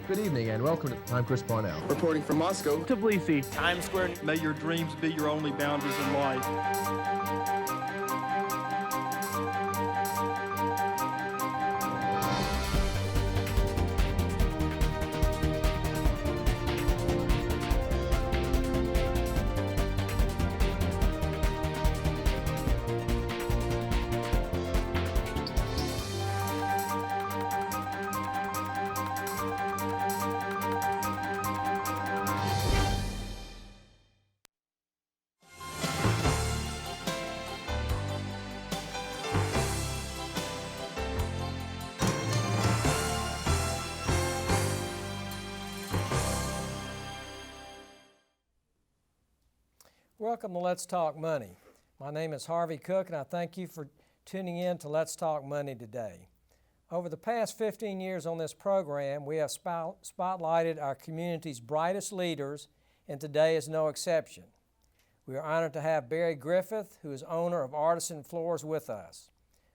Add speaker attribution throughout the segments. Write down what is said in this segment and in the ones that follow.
Speaker 1: Good evening and welcome. I'm Chris Parnell.
Speaker 2: Reporting from Moscow.
Speaker 3: Tbilisi.
Speaker 4: Times Square.
Speaker 5: May your dreams be your only boundaries in life.
Speaker 3: Welcome to Let's Talk Money. My name is Harvey Cook, and I thank you for tuning in to Let's Talk Money today. Over the past 15 years on this program, we have spotlighted our community's brightest leaders, and today is no exception. We are honored to have Barry Griffith, who is owner of Artisan Floors, with us.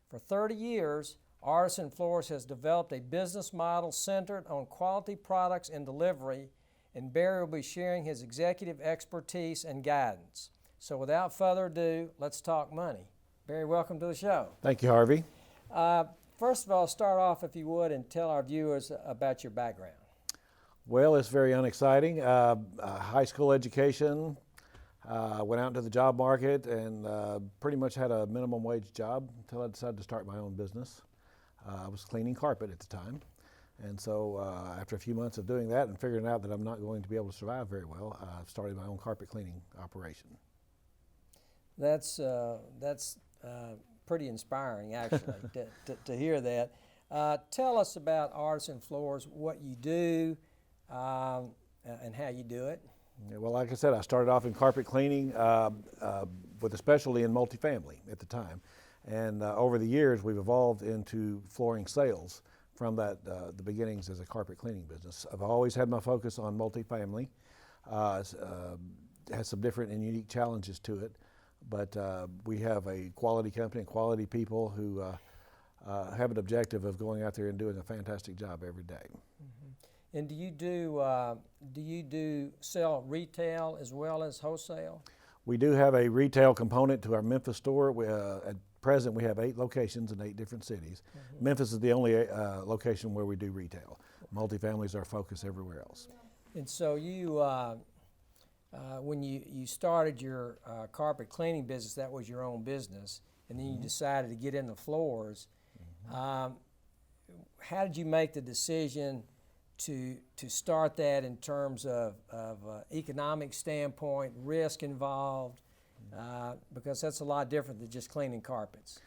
Speaker 3: For 30 years, Artisan Floors has developed a business model centered on quality products and delivery, and Barry will be sharing his executive expertise and guidance. So without further ado, let's talk money. Barry, welcome to the show.
Speaker 6: Thank you, Harvey.
Speaker 3: First of all, start off, if you would, and tell our viewers about your background.
Speaker 6: Well, it's very unexciting. High school education, went out into the job market and pretty much had a minimum wage job until I decided to start my own business. I was cleaning carpet at the time. And so after a few months of doing that and figuring out that I'm not going to be able to survive very well, I started my own carpet cleaning operation.
Speaker 3: That's pretty inspiring, actually, to hear that. Tell us about Artisan Floors, what you do, and how you do it.
Speaker 6: Yeah, well, like I said, I started off in carpet cleaning with a specialty in multifamily at the time. And over the years, we've evolved into flooring sales. From that, the beginnings as a carpet cleaning business. I've always had my focus on multifamily. Has some different and unique challenges to it, but we have a quality company and quality people who have an objective of going out there and doing a fantastic job every day.
Speaker 3: Mm-hmm. And do you do sell retail as well as wholesale?
Speaker 6: We do have a retail component to our Memphis store. At present, we have 8 locations in 8 different cities. Mm-hmm. Memphis is the only location where we do retail. Multifamily is our focus everywhere else.
Speaker 3: And so you, when you started your carpet cleaning business, that was your own business, and then you decided to get in the floors. Mm-hmm. How did you make the decision to start that in terms of economic standpoint, risk involved? Because that's a lot different than just cleaning carpets.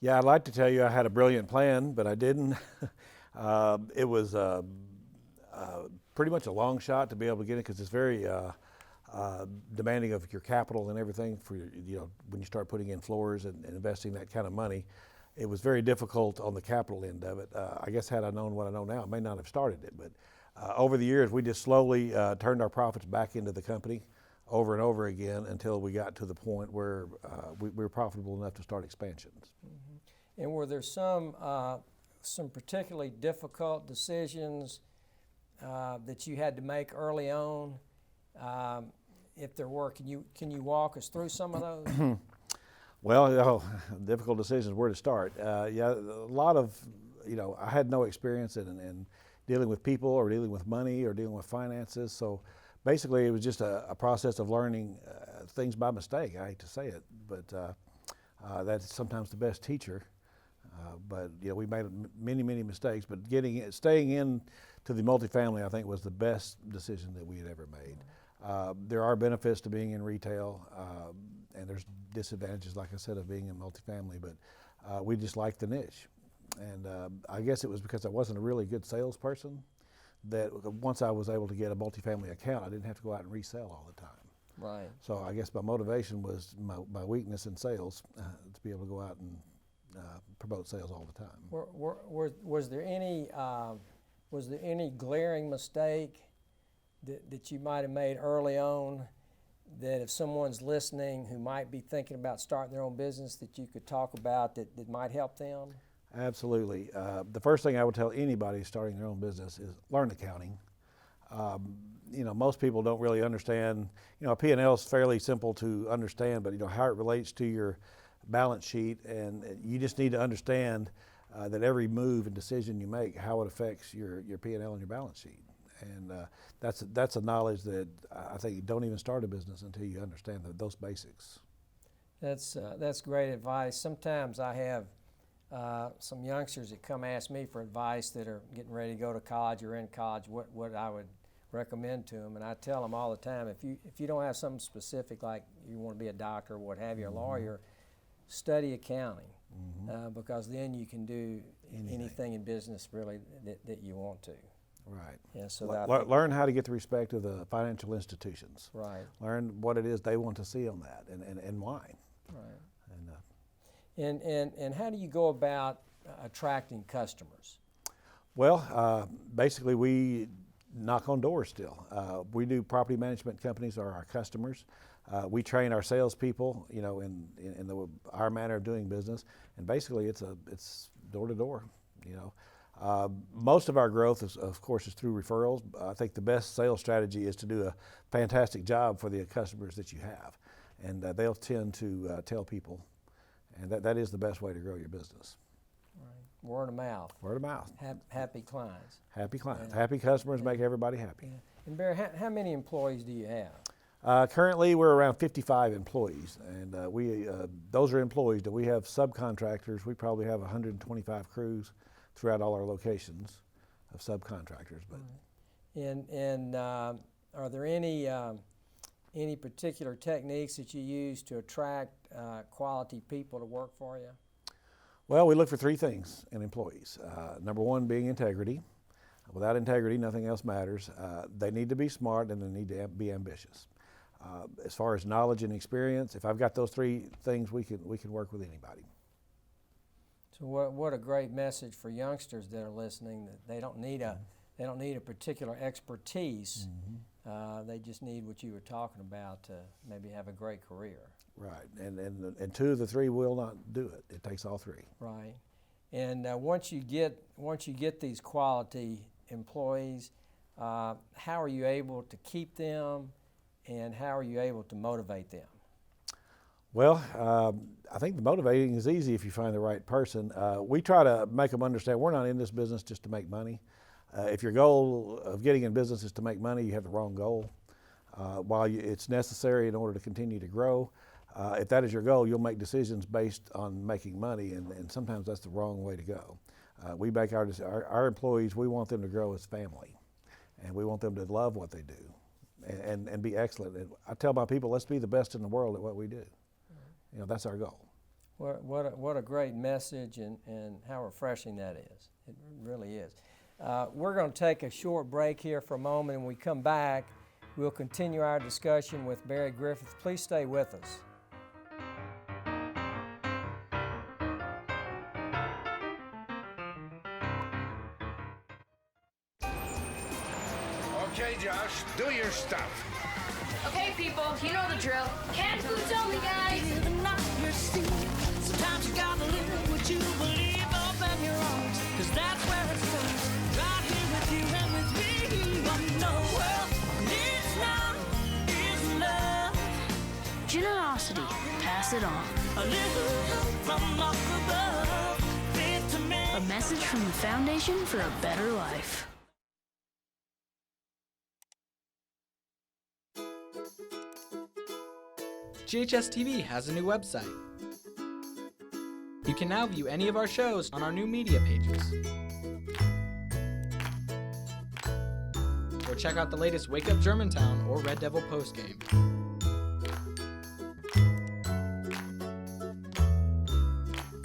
Speaker 6: Yeah, I'd like to tell you I had a brilliant plan, but I didn't. It was pretty much a long shot to be able to get it because it's very demanding of your capital and everything for when you start putting in floors and investing that kind of money. It was very difficult on the capital end of it. I guess had I known what I know now, I may not have started it, but over the years we just slowly turned our profits back into the company over and over again until we got to the point where we were profitable enough to start expansions.
Speaker 3: Mm-hmm. And were there some particularly difficult decisions that you had to make early on? If there were, can you walk us through some of those?
Speaker 6: Well, difficult decisions, where to start. Yeah, a lot of, I had no experience in dealing with people or dealing with money or dealing with finances, so basically, it was just a process of learning things by mistake. I hate to say it, but that's sometimes the best teacher. But we made many mistakes. But staying in to the multifamily, I think, was the best decision that we had ever made. There are benefits to being in retail, and there's disadvantages, like I said, of being in multifamily. But we just liked the niche, and I guess it was because I wasn't a really good salesperson. That once I was able to get a multifamily account, I didn't have to go out and resell all the time.
Speaker 3: Right.
Speaker 6: So I guess my motivation was my weakness in sales, to be able to go out and promote sales all the time.
Speaker 3: Was there any glaring mistake that you might have made early on that if someone's listening who might be thinking about starting their own business that you could talk about that might help them?
Speaker 6: Absolutely. The first thing I would tell anybody starting their own business is learn accounting. Most people don't really understand. A P&L is fairly simple to understand, but how it relates to your balance sheet, and you just need to understand that every move and decision you make, how it affects your P&L and your balance sheet. And that's a knowledge that I think you don't even start a business until you understand those basics.
Speaker 3: That's great advice. Sometimes I have some youngsters that come ask me for advice that are getting ready to go to college or in college, what I would recommend to them. And I tell them all the time, if you don't have something specific, like you want to be a doctor or what have you, a lawyer, study accounting, because then you can do anything in business really that you want to.
Speaker 6: Right.
Speaker 3: Yeah, so
Speaker 6: learn how to get the respect of the financial institutions.
Speaker 3: Right.
Speaker 6: Learn what it is they want to see on that and why.
Speaker 3: Right. And how do you go about attracting customers?
Speaker 6: Well, basically we knock on doors still. We do property management companies are our customers. We train our salespeople, in our manner of doing business, and basically it's door to door. Most of our growth is, of course, is through referrals. I think the best sales strategy is to do a fantastic job for the customers that you have, and they'll tend to tell people, and that is the best way to grow your business.
Speaker 3: Right. Word of mouth.
Speaker 6: Word of mouth.
Speaker 3: Happy clients.
Speaker 6: Happy clients.
Speaker 3: Yeah.
Speaker 6: Happy customers make everybody happy.
Speaker 3: Yeah. And Barry, how many employees do you have?
Speaker 6: Currently, we're around 55 employees, and those are employees. That we have subcontractors. We probably have 125 crews throughout all our locations of subcontractors. But
Speaker 3: and are there any particular techniques that you use to attract quality people to work for you?
Speaker 6: Well, we look for three things in employees. Number one being integrity. Without integrity, nothing else matters. They need to be smart, and they need to be ambitious. As far as knowledge and experience, if I've got those three things, we can work with anybody.
Speaker 3: So what a great message for youngsters that are listening, that they don't need a particular expertise. They just need what you were talking about to maybe have a great career. Right.
Speaker 6: And two of the three will not do it. It takes all three.
Speaker 3: Right. And once you get these quality employees, how are you able to keep them, and how are you able to motivate them?
Speaker 6: Well, I think the motivating is easy if you find the right person. We try to make them understand we're not in this business just to make money. If your goal of getting in business is to make money, you have the wrong goal. While it's necessary in order to continue to grow, if that is your goal, you'll make decisions based on making money, and sometimes that's the wrong way to go. We make our employees, we want them to grow as family, and we want them to love what they do and be excellent. And I tell my people, let's be the best in the world at what we do. That's our goal.
Speaker 3: What a great message, and how refreshing that is. It really is. We're going to take a short break here for a moment, and when we come back, we'll continue our discussion with Barry Griffith. Please stay with us.
Speaker 2: Okay, Josh, do your stuff.
Speaker 4: Okay, people, you know the drill. Canned foods only, guys.
Speaker 7: Sometimes you gotta live what you believe up in your arms, 'cause that's where it starts. Right here with you and with me. What the world needs now is love.
Speaker 8: Generosity, pass it on.
Speaker 7: A little help from up above. Faith to me.
Speaker 8: A message from the Foundation for a Better Life.
Speaker 9: GHS-TV has a new website. You can now view any of our shows on our new media pages. Or check out the latest Wake Up Germantown or Red Devil postgame.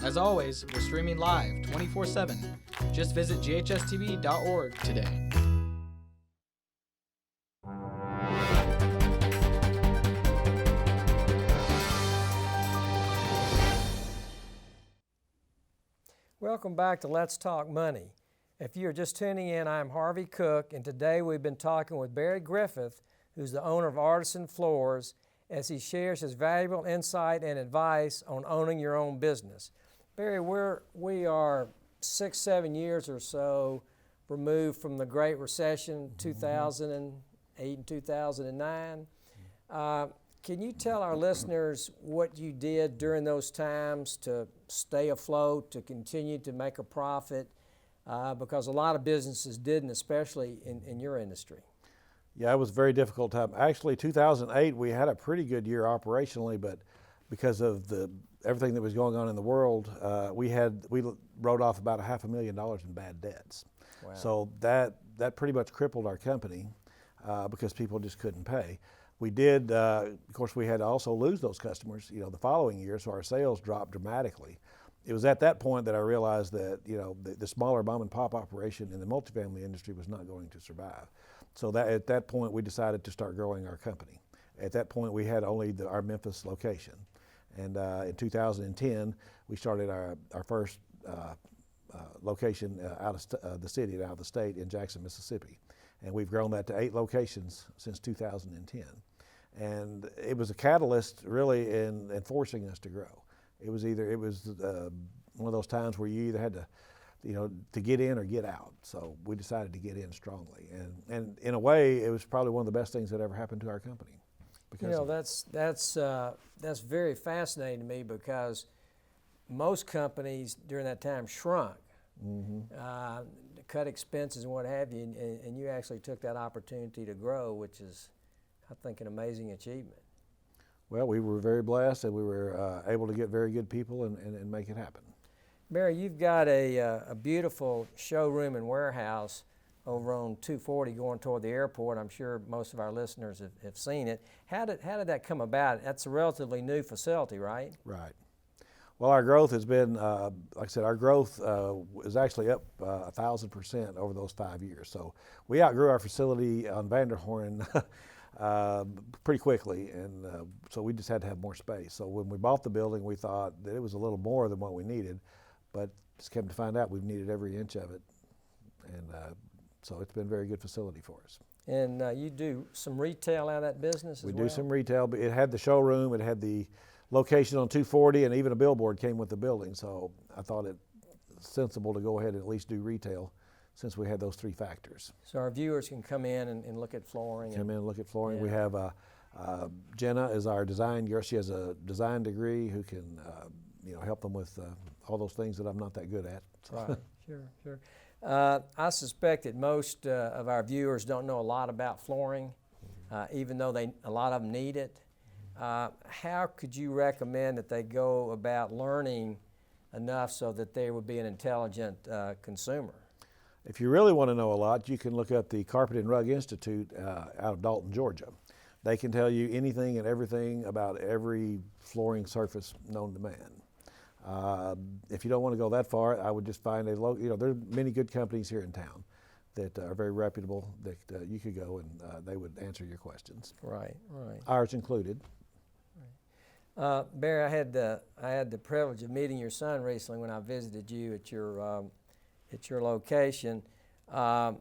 Speaker 9: As always, we're streaming live 24/7. Just visit ghstv.org today.
Speaker 3: Welcome back to Let's Talk Money. If you're just tuning in, I'm Harvey Cook, and today we've been talking with Barry Griffith, who's the owner of Artisan Floors, as he shares his valuable insight and advice on owning your own business. Barry, we are 6-7 years or so removed from the Great Recession, 2008 and 2009. Can you tell our listeners what you did during those times to stay afloat, to continue to make a profit? Because a lot of businesses didn't, especially in your industry.
Speaker 6: Yeah, it was a very difficult time. Actually, 2008, we had a pretty good year operationally, but because of everything that was going on in the world, we wrote off about $500,000 in bad debts.
Speaker 3: Wow.
Speaker 6: So that pretty much crippled our company because people just couldn't pay. We did, of course, we had to also lose those customers, the following year, so our sales dropped dramatically. It was at that point that I realized that, the smaller mom and pop operation in the multifamily industry was not going to survive. So at that point, we decided to start growing our company. At that point, we had only our Memphis location. And in 2010, we started our first location out of the city and out of the state in Jackson, Mississippi. And we've grown that to 8 locations since 2010. And it was a catalyst really in forcing us to grow. It was one of those times where you either had to get in or get out. So we decided to get in strongly. And in a way, it was probably one of the best things that ever happened to our company.
Speaker 3: That's very fascinating to me because most companies during that time shrunk, cut expenses and what have you, and you actually took that opportunity to grow, which is, I think, an amazing achievement.
Speaker 6: Well, we were very blessed, and we were able to get very good people and make it happen.
Speaker 3: Barry, you've got a beautiful showroom and warehouse over on 240 going toward the airport. I'm sure most of our listeners have seen it. How did that come about? That's a relatively new facility, right?
Speaker 6: Right. Well, our growth has been, like I said, our growth is actually up 1,000% over those 5 years. So we outgrew our facility on Vanderhorn pretty quickly, and so we just had to have more space. So when we bought the building, we thought that it was a little more than what we needed, but just came to find out we've needed every inch of it, and so it's been a very good facility for us.
Speaker 3: And you do some retail out of that business as well?
Speaker 6: We do some retail, but it had the showroom, it had the location on 240, and even a billboard came with the building, so I thought it sensible to go ahead and at least do retail since we had those 3 factors.
Speaker 3: So our viewers can come in and look at flooring.
Speaker 6: Come in and look at flooring.
Speaker 3: Yeah.
Speaker 6: We have Jenna is our design girl. She has a design degree who can help them with all those things that I'm not that good at.
Speaker 3: Right, sure. I suspect that most of our viewers don't know a lot about flooring, even though a lot of them need it. How could you recommend that they go about learning enough so that they would be an intelligent consumer?
Speaker 6: If you really want to know a lot, you can look up the Carpet and Rug Institute out of Dalton, Georgia. They can tell you anything and everything about every flooring surface known to man. If you don't want to go that far, I would just find there are many good companies here in town that are very reputable that you could go and they would answer your questions.
Speaker 3: Right.
Speaker 6: Ours included.
Speaker 3: Barry, I had the privilege of meeting your son recently when I visited you at your location. Can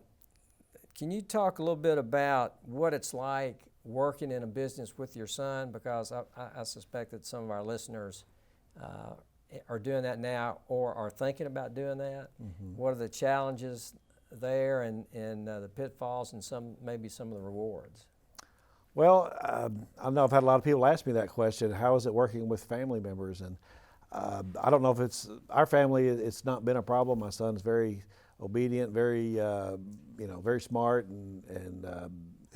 Speaker 3: you talk a little bit about what it's like working in a business with your son? Because I suspect that some of our listeners are doing that now or are thinking about doing that. Mm-hmm. What are the challenges there and the pitfalls and maybe some of the rewards?
Speaker 6: Well, I know I've had a lot of people ask me that question. How is it working with family members? And I don't know if it's our family. It's not been a problem. My son's very obedient, very very smart, and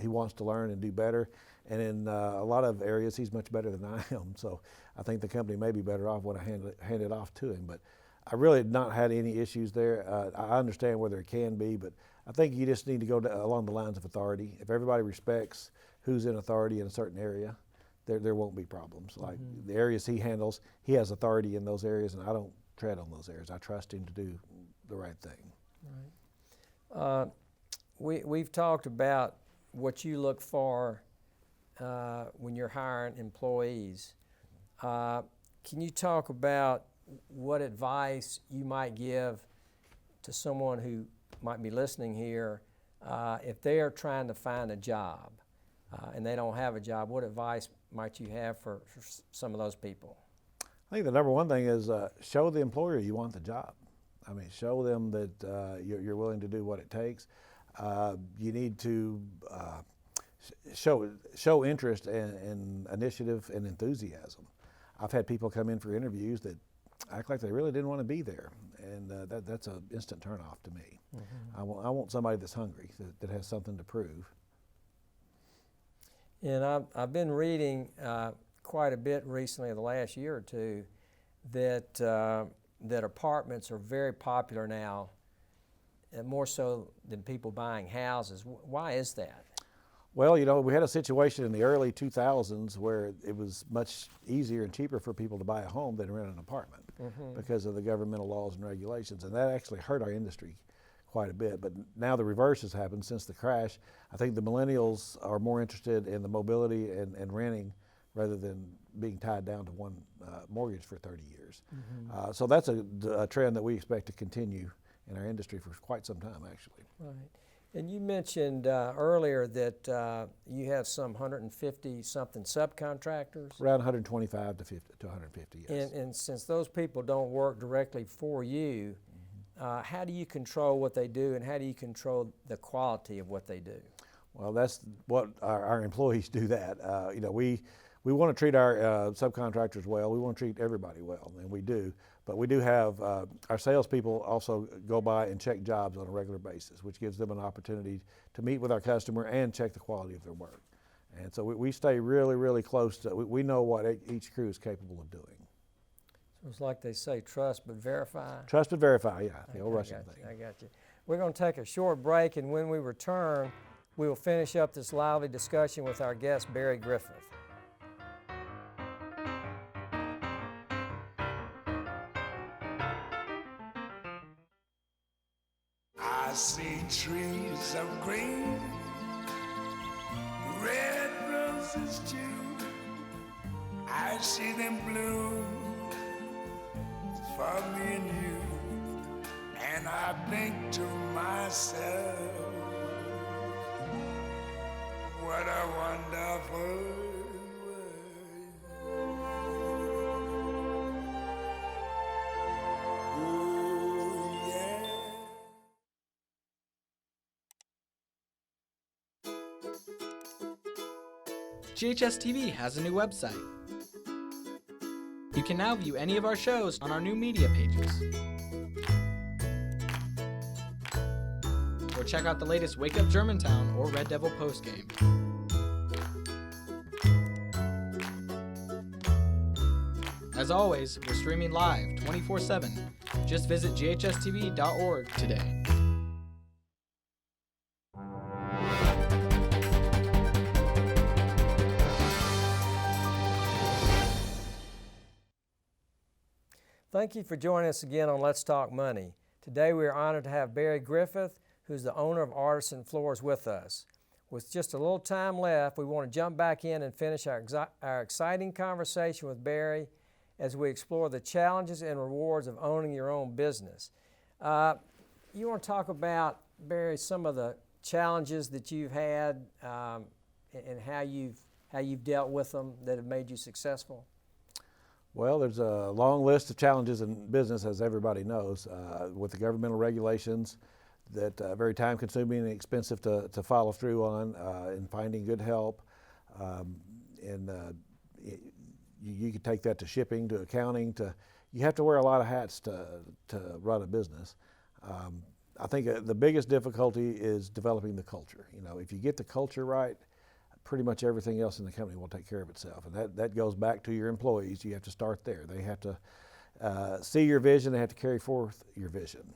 Speaker 6: he wants to learn and do better. And in a lot of areas, he's much better than I am. So I think the company may be better off when I hand it off to him. But I really have not had any issues there. I understand where there can be, but I think you just need to go along the lines of authority. If everybody respects who's in authority in a certain area, there won't be problems. Like the areas he handles, he has authority in those areas, and I don't tread on those areas. I trust him to do the right thing.
Speaker 3: Right. We've talked about what you look for when you're hiring employees. Can you talk about what advice you might give to someone who might be listening here if they are trying to find a job and they don't have a job? What advice might you have for some of those people?
Speaker 6: I think the number one thing is show the employer you want the job. I mean, show them that you're willing to do what it takes. You need to show interest and initiative and enthusiasm. I've had people come in for interviews that act like they really didn't want to be there, and that's an instant turnoff to me. I want somebody that's hungry, that has something to prove.
Speaker 3: And I've been reading quite a bit recently, the last year or two, that that apartments are very popular now, and more so than people buying houses. Why is that?
Speaker 6: Well, you know, we had a situation in the early 2000s where it was much easier and cheaper for people to buy a home than rent an apartment because of the governmental laws and regulations, and that actually hurt our industry quite a bit. But now the reverse has happened since the crash. I think the millennials are more interested in the mobility and renting rather than being tied down to one mortgage for 30 years. So that's a trend that we expect to continue in our industry for quite some time, actually.
Speaker 3: Right. And you mentioned earlier that you have some 150-something subcontractors.
Speaker 6: Around 125 to 150, yes.
Speaker 3: And since those people don't work directly for you, how do you control what they do, and how do you control the quality of what they do?
Speaker 6: Well, that's what our employees do that. You know, we want to treat our subcontractors well. We want to treat everybody well, and we do. But we do have our salespeople also go by and check jobs on a regular basis, which gives them an opportunity to meet with our customer and check the quality of their work. And so we stay really, really close to, we know what each crew is capable of doing.
Speaker 3: So it's like they say, trust but verify.
Speaker 6: Trust but verify, yeah, the old Russian thing.
Speaker 3: I got you. We're going to take a short break, and when we return, we will finish up this lively discussion with our guest, Barry Griffith.
Speaker 2: I see trees of green, red roses too. I see them bloom for me and you, and I think to myself, what a wonderful world. Ooh, yeah.
Speaker 9: GHS-TV has a new website. You can now view any of our shows on our new media pages. Or check out the latest Wake Up Germantown or Red Devil postgame. As always, we're streaming live 24/7. Just visit GHS-TV.org today.
Speaker 3: Thank you for joining us again on Let's Talk Money. Today we are honored to have Barry Griffith, who's the owner of Artisan Floors, with us. With just a little time left, we want to jump back in and finish our exciting conversation with Barry as we explore the challenges and rewards of owning your own business. You want to talk about, Barry, some of the challenges that you've had and how you've dealt with them that have made you successful?
Speaker 6: Well, there's a long list of challenges in business, as everybody knows, with the governmental regulations that are very time-consuming and expensive to follow through on, in finding good help. You could take that to shipping, to accounting, you have to wear a lot of hats to run a business. I think the biggest difficulty is developing the culture. You know, if you get the culture right, pretty much everything else in the company will take care of itself. And that goes back to your employees. You have to start there. They have to see your vision. They have to carry forth your vision.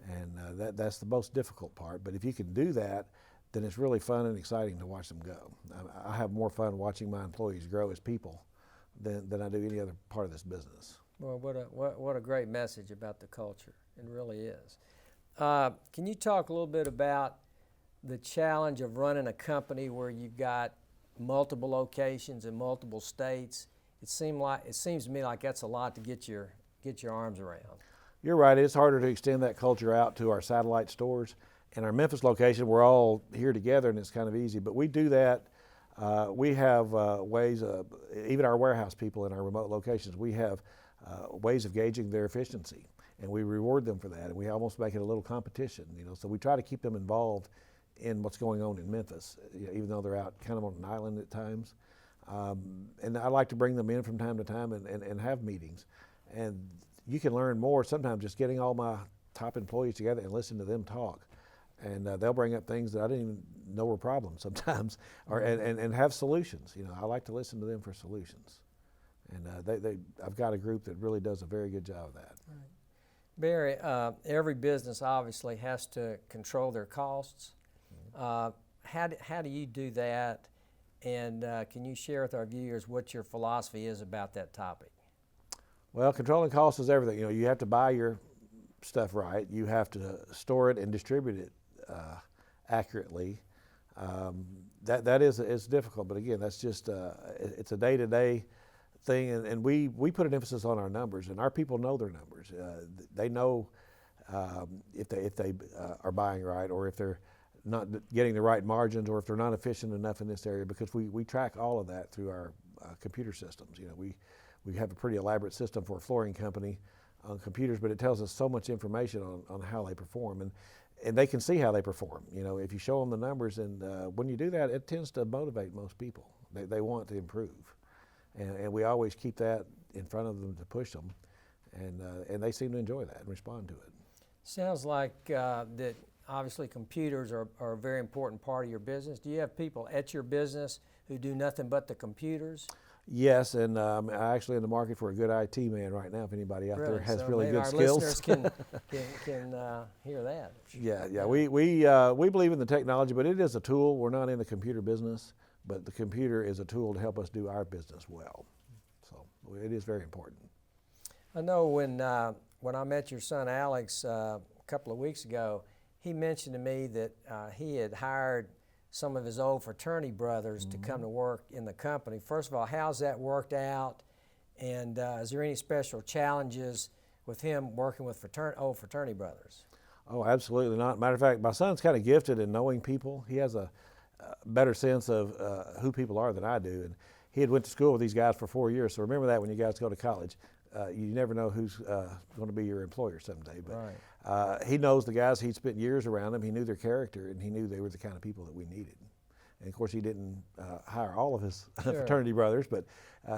Speaker 6: And that's the most difficult part. But if you can do that, then it's really fun and exciting to watch them go. I have more fun watching my employees grow as people than I do any other part of this business.
Speaker 3: Well, what a great message about the culture. It really is. Can you talk a little bit about the challenge of running a company where you've got multiple locations in multiple states? It seems to me like that's a lot to get your arms around.
Speaker 6: You're right. It's harder to extend that culture out to our satellite stores. In our Memphis location, we're all here together, and it's kind of easy. But we do that. We have ways of, even our warehouse people in our remote locations, we have ways of gauging their efficiency. and we reward them for that, and we almost make it a little competition, you know. So we try to keep them involved in what's going on in Memphis, you know, even though they're out kind of on an island at times. And I like to bring them in from time to time and have meetings. And you can learn more sometimes just getting all my top employees together and listen to them talk. And they'll bring up things that I didn't even know were problems sometimes, or and have solutions. You know, I like to listen to them for solutions. And I've got a group that really does a very good job of that.
Speaker 3: Right. Barry, every business obviously has to control their costs. How do you do that? And can you share with our viewers what your philosophy is about that topic? Well,
Speaker 6: controlling costs is everything. You know, you have to buy your stuff right. You have to store it and distribute it accurately. That is difficult, but again, that's just it's a day-to-day thing, and we put an emphasis on our numbers, and our people know their numbers. They know if they are buying right, or if they're not getting the right margins, or if they're not efficient enough in this area, because we track all of that through our computer systems. You know, we have a pretty elaborate system for a flooring company on computers, but it tells us so much information on how they perform, and they can see how they perform. You know, if you show them the numbers, and when you do that, it tends to motivate most people. They want to improve, and we always keep that in front of them to push them, and they seem to enjoy that and respond to it.
Speaker 3: Sounds like that obviously computers are a very important part of your business. Do you have people at your business who do nothing but the computers?
Speaker 6: Yes, and I'm actually in the market for a good IT man right now. If anybody out there has really good skills,
Speaker 3: listeners can hear that.
Speaker 6: Yeah. We believe in the technology, but it is a tool. We're not in the computer business, but the computer is a tool to help us do our business well. So it is very important.
Speaker 3: I know when I met your son Alex a couple of weeks ago, he mentioned to me that he had hired some of his old fraternity brothers to come to work in the company. First of all, how's that worked out? And is there any special challenges with him working with old fraternity brothers?
Speaker 6: Oh, absolutely not. Matter of fact, my son's kind of gifted in knowing people. He has a better sense of who people are than I do. And he had went to school with these guys for 4 years. So remember that when you guys go to college. You never know who's going to be your employer someday. But
Speaker 3: right.
Speaker 6: He knows the guys. He'd spent years around them. He knew their character, and he knew they were the kind of people that we needed. And of course, he didn't hire all of his fraternity brothers, but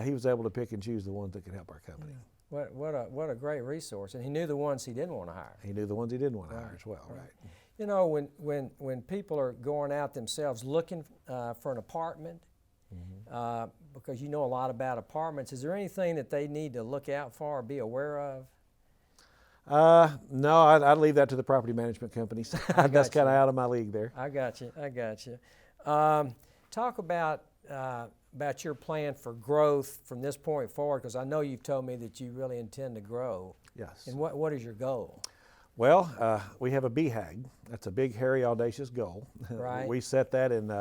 Speaker 6: he was able to pick and choose the ones that could help our company.
Speaker 3: Yeah. What a great resource. And he knew the ones he didn't want to hire.
Speaker 6: He knew the ones he didn't want to hire as well. Right.
Speaker 3: You know, when people are going out themselves looking for an apartment, because you know a lot about apartments, is there anything that they need to look out for or be aware of?
Speaker 6: No, I'd leave that to the property management companies. That's kind of out of my league there.
Speaker 3: I got you. Talk about your plan for growth from this point forward, because I know you've told me that you really intend to grow.
Speaker 6: Yes.
Speaker 3: And what is your goal?
Speaker 6: Well, we have a BHAG. That's a big, hairy, audacious goal.
Speaker 3: Right.
Speaker 6: We set that in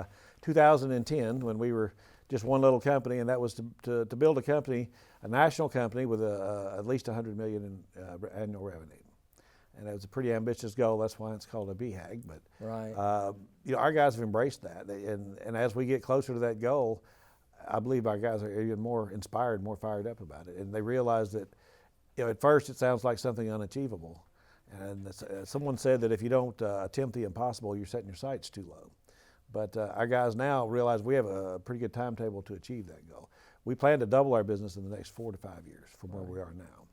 Speaker 6: 2010 when we were just one little company, and that was to build a company, a national company with at least $100 million in annual revenue. And it was a pretty ambitious goal. That's why it's called a BHAG. But
Speaker 3: right.
Speaker 6: You know, our guys have embraced that, and as we get closer to that goal, I believe our guys are even more inspired, more fired up about it, and they realize that, you know, at first it sounds like something unachievable. And someone said that if you don't attempt the impossible, you're setting your sights too low. But our guys now realize we have a pretty good timetable to achieve that goal. We plan to double our business in the next 4 to 5 years from where we are now.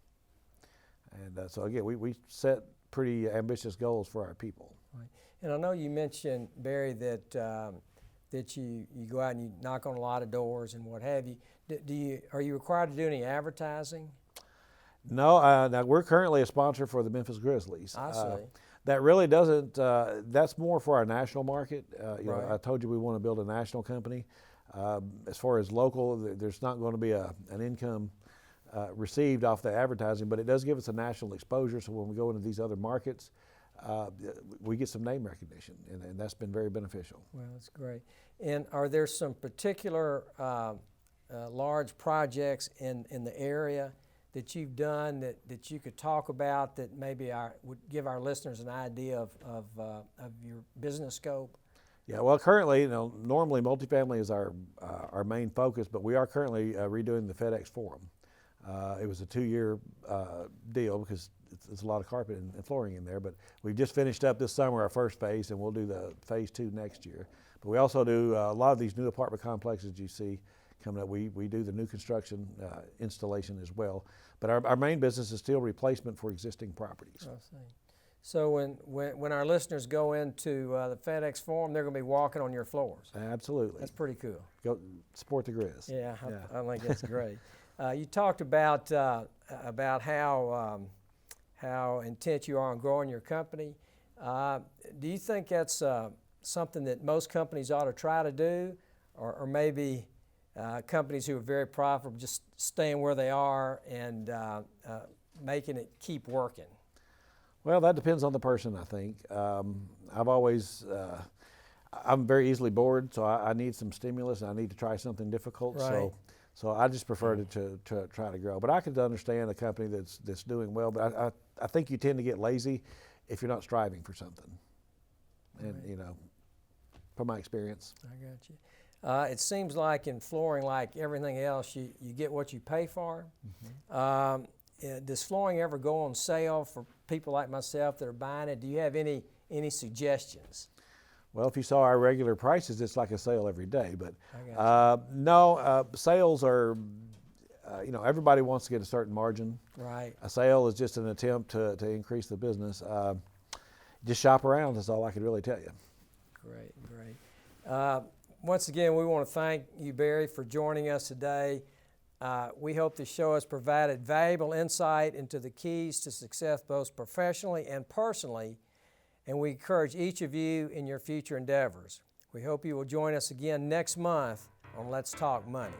Speaker 6: And so again, we set pretty ambitious goals for our people.
Speaker 3: Right. And I know you mentioned, Barry, that you go out and you knock on a lot of doors and what have you. Are you required to do any advertising?
Speaker 6: No, now we're currently a sponsor for the Memphis Grizzlies.
Speaker 3: I see.
Speaker 6: That really doesn't, that's more for our national market. You
Speaker 3: right.
Speaker 6: know, I told you we want to build a national company. As far as local, there's not going to be an income received off the advertising, but it does give us a national exposure, so when we go into these other markets, we get some name recognition, and that's been very beneficial.
Speaker 3: Well, that's great. And are there some particular large projects in the area that you've done that you could talk about that maybe would give our listeners an idea of your business scope?
Speaker 6: Yeah, well, currently, you know, normally multifamily is our main focus, but we are currently redoing the FedEx Forum. It was a 2-year deal because it's a lot of carpet and flooring in there, but we've just finished up this summer our first phase, and we'll do the phase 2 next year. But we also do a lot of these new apartment complexes you see coming up. We do the new construction installation as well. But our main business is still replacement for existing properties.
Speaker 3: I see. So when our listeners go into the FedEx Forum, they're going to be walking on your floors.
Speaker 6: Absolutely.
Speaker 3: That's pretty cool.
Speaker 6: Go support the Grizz.
Speaker 3: Yeah, I think that's great. You talked about how intent you are on growing your company. Do you think that's something that most companies ought to try to do, or maybe companies who are very profitable just staying where they are and making it keep working?
Speaker 6: Well, that depends on the person, I think. I'm very easily bored, so I need some stimulus, and I need to try something difficult.
Speaker 3: Right.
Speaker 6: So I just prefer to try to grow. But I could understand a company that's doing well, but I think you tend to get lazy if you're not striving for something. And,
Speaker 3: Right.
Speaker 6: From my experience.
Speaker 3: I got you. It seems like in flooring, like everything else, you get what you pay for. Mm-hmm. Does flooring ever go on sale for people like myself that are buying it? Do you have any suggestions?
Speaker 6: Well, if you saw our regular prices, it's like a sale every day. But
Speaker 3: I
Speaker 6: sales are, everybody wants to get a certain margin.
Speaker 3: Right.
Speaker 6: A sale is just an attempt to increase the business. Just shop around, that's all I could really tell you.
Speaker 3: Great. Once again, we want to thank you, Barry, for joining us today. We hope this show has provided valuable insight into the keys to success both professionally and personally, and we encourage each of you in your future endeavors. We hope you will join us again next month on Let's Talk Money.